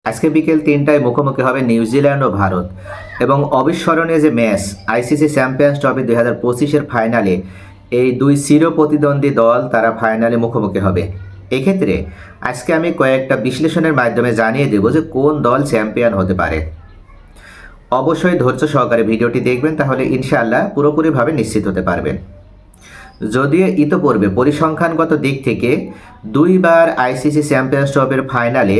আজকে বিকেল ৩টায় মুখোমুখি হবে নিউজিল্যান্ড ও ভারত এবং অবিস্মরণীয় যে ম্যাচ আইসিসি চ্যাম্পিয়ন্স ট্রফি ২০২৫-এর ফাইনালে এই দুই চির প্রতিদ্বন্দ্বী দল তারা ফাইনালে মুখোমুখি হবে। এক্ষেত্রে আজকে আমি কয়েকটা বিশ্লেষণের মাধ্যমে জানিয়ে দেব যে কোন দল চ্যাম্পিয়ন হতে পারে। অবশ্যই ধৈর্য সহকারে ভিডিওটি দেখবেন, তাহলে ইনশাআল্লাহ পুরোপুরিভাবে নিশ্চিত হতে পারবেন। যদিও ইতোপূর্বে পরিসংখ্যানগত দিক থেকে দুইবার আইসিসি চ্যাম্পিয়ন্স ট্রফির ফাইনালে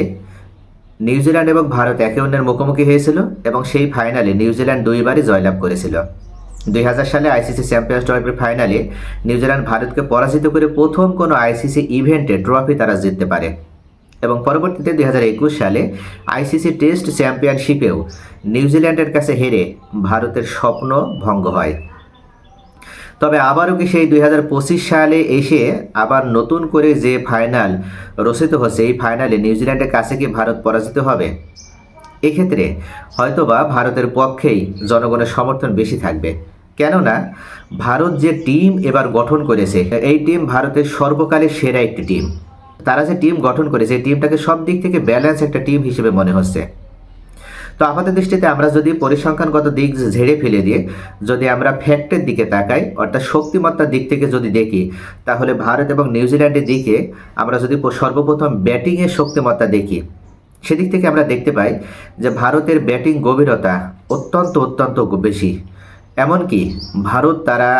নিউজিল্যান্ড এবং ভারত একে অন্যের মুখোমুখি হয়েছিল এবং সেই ফাইনালে নিউজিল্যান্ড দুইবারই জয়লাভ করেছিল। ২০০০ সালে আইসিসি চ্যাম্পিয়ন্স ট্রফির ফাইনালে নিউজিল্যান্ড ভারতকে পরাজিত করে প্রথম কোনো আইসিসি ইভেন্টে ট্রফি তারা জিততে পারে এবং পরবর্তীতে ২০২১ সালে আইসিসি টেস্ট চ্যাম্পিয়নশিপেও নিউজিল্যান্ডের কাছে হেরে ভারতের স্বপ্ন ভঙ্গ হয়। তবে আবারও কি সেই ২০২৫ সালে এসে আবার নতুন করে যে ফাইনাল রচিত হচ্ছে, এই ফাইনালে নিউজিল্যান্ডের কাছে কি ভারত পরাজিত হবে? এক্ষেত্রে হয়তোবা ভারতের পক্ষেই জনগণের সমর্থন বেশি থাকবে, কেননা ভারত যে টিম এবার গঠন করেছে এই টিম ভারতের সর্বকালের সেরা একটি টিম। তারা যে টিম গঠন করেছে এই টিমটাকে সব দিক থেকে ব্যালেন্স একটা টিম হিসেবে মনে হচ্ছে। তো আপাত দৃষ্টিতে আমরা যদি পরিসংখ্যানগত দিক ঝেড়ে ফেলে দিয়ে যদি আমরা ফ্যাক্টের দিকে তাকাই, অর্থাৎ শক্তিমত্তার দিক থেকে যদি দেখি, তাহলে ভারত এবং নিউজিল্যান্ডের দিকে আমরা যদি সর্বপ্রথম ব্যাটিংয়ের শক্তিমত্তা দেখি, সেদিক থেকে আমরা দেখতে পাই যে ভারতের ব্যাটিং গভীরতা অত্যন্ত বেশি। এমনকি ভারত তারা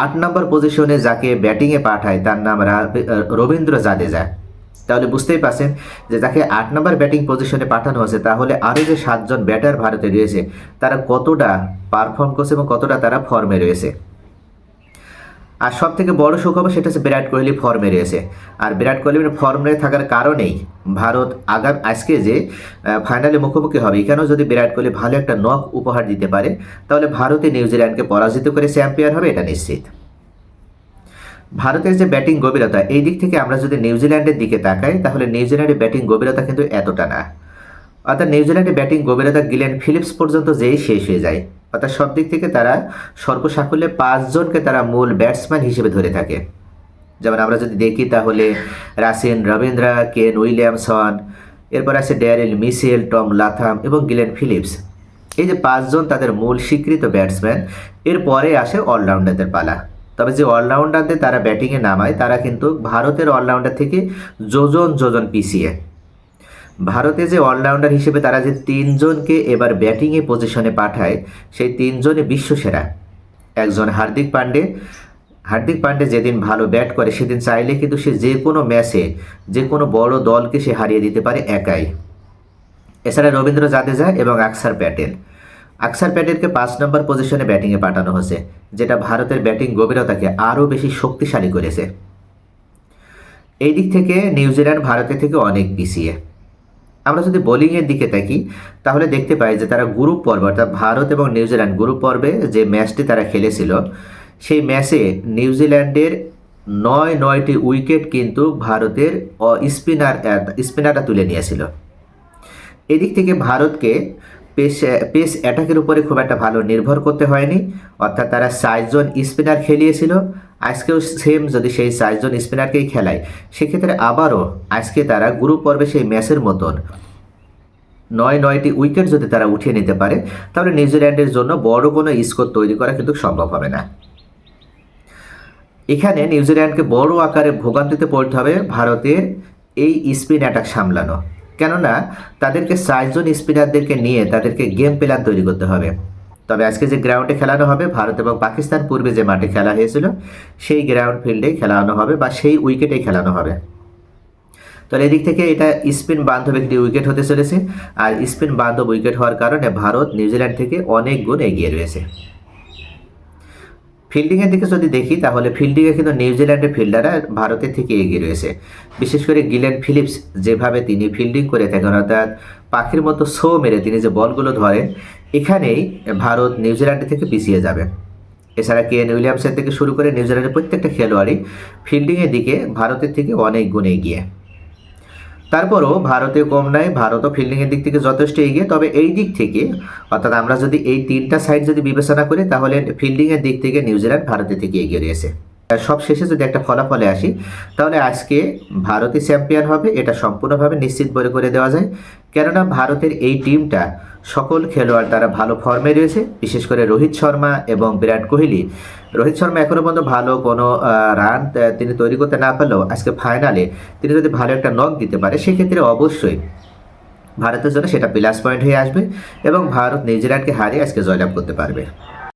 ৮ নম্বর পজিশনে যাকে ব্যাটিংয়ে পাঠায় তার নাম রবীন্দ্র জাদেজা। তাহলে বুঝতেই পারছেন যে যাকে ৮ নম্বর ব্যাটিং পজিশনে পাঠানো হয়েছে, তাহলে আরও যে ৭ জন ব্যাটার ভারতে রয়েছে তারা কতটা পারফর্ম করছে এবং কতটা তারা ফর্মে রয়েছে। আর সব থেকে বড় সুখবর সেটা হচ্ছে বিরাট কোহলি ফর্মে রয়েছে। আর বিরাট কোহলির ফর্মে থাকার কারণেই ভারত আজকে যে ফাইনালে মুখোমুখি হবে, এখানেও যদি বিরাট কোহলি ভালো একটা নক উপহার দিতে পারে, তাহলে ভারতে নিউজিল্যান্ডকে পরাজিত করে চ্যাম্পিয়ন হবে, এটা নিশ্চিত। ভারতের যে ব্যাটিং গভীরতা, এই দিক থেকে আমরা যদি নিউজিল্যান্ডের দিকে তাকাই, তাহলে নিউজিল্যান্ডের ব্যাটিং গভীরতা কিন্তু এতটা না। অর্থাৎ নিউজিল্যান্ডের ব্যাটিং গভীরতা গ্লেন ফিলিপস পর্যন্ত যেই শেষ হয়ে যায়। অর্থাৎ সব দিক থেকে তারা সর্বসাকুল্যে ৫ জনকে তারা মূল ব্যাটসম্যান হিসেবে ধরে থাকে। যেমন আমরা যদি দেখি তাহলে রাসিন রবীন্দ্রা, কেন উইলিয়ামসন, এরপর আছে ড্যারেল মিচেল, টম লাথাম এবং গ্লেন ফিলিপস। এই যে ৫ জন তাদের মূল স্বীকৃত ব্যাটসম্যান। এরপরে আসে অলরাউন্ডারদের পালা। তবে যে অলরাউন্ডারদের তারা ব্যাটিংয়ে নামায় তারা কিন্তু ভারতের অলরাউন্ডার থেকে যোজন পিছিয়ে। ভারতে যে অলরাউন্ডার হিসেবে তারা যে ৩ জনকে এবার ব্যাটিংয়ে পজিশনে পাঠায়, সেই ৩ জনই বিশ্বসেরা। একজন হার্দিক পান্ডে যেদিন ভালো ব্যাট করে সেদিন চাইলে কিন্তু সে যে কোনো ম্যাচে যে কোনো বড় দলকে সে হারিয়ে দিতে পারে একাই। এছাড়া রবীন্দ্র জাদেজা এবং আকসার প্যাটেলকে ৫ নম্বর পজিশনে ব্যাটিংয়ে পাঠানো হয়েছে, যেটা ভারতের ব্যাটিং গভীরতাকে আরও বেশি শক্তিশালী করেছে। এই দিক থেকে নিউজিল্যান্ড ভারতের থেকে অনেক পিছিয়ে। আমরা যদি বোলিংয়ের দিকে তাকি, তাহলে দেখতে পাই যে তারা গ্রুপ পর্বে, অর্থাৎ ভারত এবং নিউজিল্যান্ড গ্রুপ পর্বে যে ম্যাচটি তারা খেলেছিল, সেই ম্যাচে নিউজিল্যান্ডের ৯টি উইকেট কিন্তু ভারতের স্পিনাররা তুলে নিয়েছিল। এদিক থেকে ভারতকে পেস অ্যাটাকের উপরে খুব একটা ভালো নির্ভর করতে হয়নি, অর্থাৎ তারা ৬ জন স্পিনার খেলিয়েছিল। আজকেও সেম যদি সেই ৬ জন স্পিনারকেই খেলায়, সেক্ষেত্রে আবারও আজকে তারা গ্রুপ পর্বে সেই ম্যাচের মতন ৯টি উইকেট যদি তারা উঠিয়ে নিতে পারে, তাহলে নিউজিল্যান্ডের জন্য বড় কোনো স্কোর তৈরি করা কিন্তু সম্ভব হবে না। এখানে নিউজিল্যান্ডকে বড় আকারে ভোগান্তিতে পড়তে হবে ভারতের এই স্পিন অ্যাটাক সামলানো, কেননা তাদেরকে ৬ জন স্পিনারদেরকে নিয়ে তাদেরকে গেম প্ল্যান তৈরি করতে হবে। তবে আজকে যে গ্রাউন্ডে খেলানো হবে, ভারত এবং পাকিস্তান পূর্বে যে মাঠে খেলা হয়েছিল সেই গ্রাউন্ড ফিল্ডেই খেলানো হবে বা সেই উইকেটেই খেলানো হবে। তাহলে এদিক থেকে এটা স্পিন বান্ধব একটি উইকেট হতে চলেছে, আর স্পিন বান্ধব উইকেট হওয়ার কারণে ভারত নিউজিল্যান্ড থেকে অনেক গুণ এগিয়ে রয়েছে। ফিল্ডিংয়ের দিকে যদি দেখি, তাহলে ফিল্ডিংয়ে কিন্তু নিউজিল্যান্ডের ফিল্ডাররা ভারতের থেকে এগিয়ে রয়েছে। বিশেষ করে গ্লেন ফিলিপস যেভাবে তিনি ফিল্ডিং করে থাকেন, অর্থাৎ পাখির মতো শো মেরে তিনি যে বলগুলো ধরেন, এখানেই ভারত নিউজিল্যান্ডের থেকে পিছিয়ে যাবে। এছাড়া কেন উইলিয়ামসের থেকে শুরু করে নিউজিল্যান্ডের প্রত্যেকটা খেলোয়াড়ই ফিল্ডিংয়ের দিকে ভারতের থেকে অনেক গুণ এগিয়ে। তারপরও ভারতে কম নয়, ভারতও ফিল্ডিংয়ের দিক থেকে যথেষ্ট এগিয়ে। তবে এই দিক থেকে, অর্থাৎ আমরা যদি এই 3টা সাইড যদি বিবেচনা করি, তাহলে ফিল্ডিংয়ের দিক থেকে নিউজিল্যান্ড ভারতের থেকে এগিয়ে রয়েছে। সব শেষে যদি একটা ফলাফলে আসি, তাহলে আজকে ভারতই চ্যাম্পিয়ন হবে, এটা সম্পূর্ণভাবে নিশ্চিত বলে করে দেওয়া যায়। কেননা ভারতের এই টিমটা সকল খেলোয়াড় তারা ভালো ফর্মে রয়েছে, বিশেষ করে রোহিত শর্মা এবং বিরাট কোহলি। রোহিত শর্মা এখনও পর্যন্ত ভালো কোনো রান তিনি তৈরি করতে না পারলেও আজকে ফাইনালে তিনি যদি ভালো একটা নক দিতে পারে, সেক্ষেত্রে অবশ্যই ভারতের জন্য সেটা প্লাস পয়েন্ট হয়ে আসবে এবং ভারত নিউজিল্যান্ডকে হারিয়ে আজকে জয়লাভ করতে পারবে।